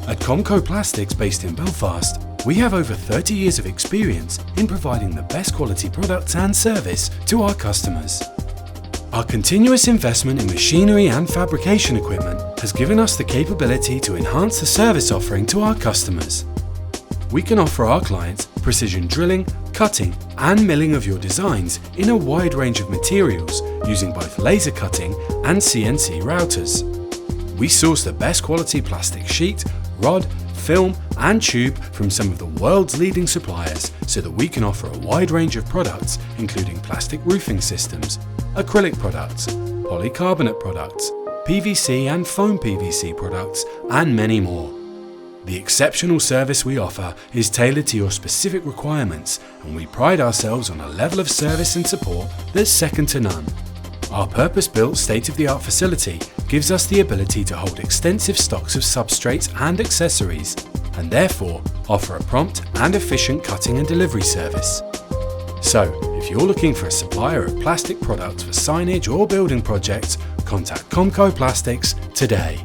At Comco Plastics based in Belfast, we have over 30 years of experience in providing the best quality products and service to our customers. Our continuous investment in machinery and fabrication equipment has given us the capability to enhance the service offering to our customers. We can offer our clients precision drilling, cutting and milling of your designs in a wide range of materials using both laser cutting and CNC routers. We source the best quality plastic sheet, rod, film and tube from some of the world's leading suppliers so that we can offer a wide range of products including plastic roofing systems, acrylic products, polycarbonate products, PVC and foam PVC products and many more. The exceptional service we offer is tailored to your specific requirements and we pride ourselves on a level of service and support that's second to none. Our purpose-built state-of-the-art facility gives us the ability to hold extensive stocks of substrates and accessories and therefore offer a prompt and efficient cutting and delivery service. So, if you're looking for a supplier of plastic products for signage or building projects, contact Comco Plastics today.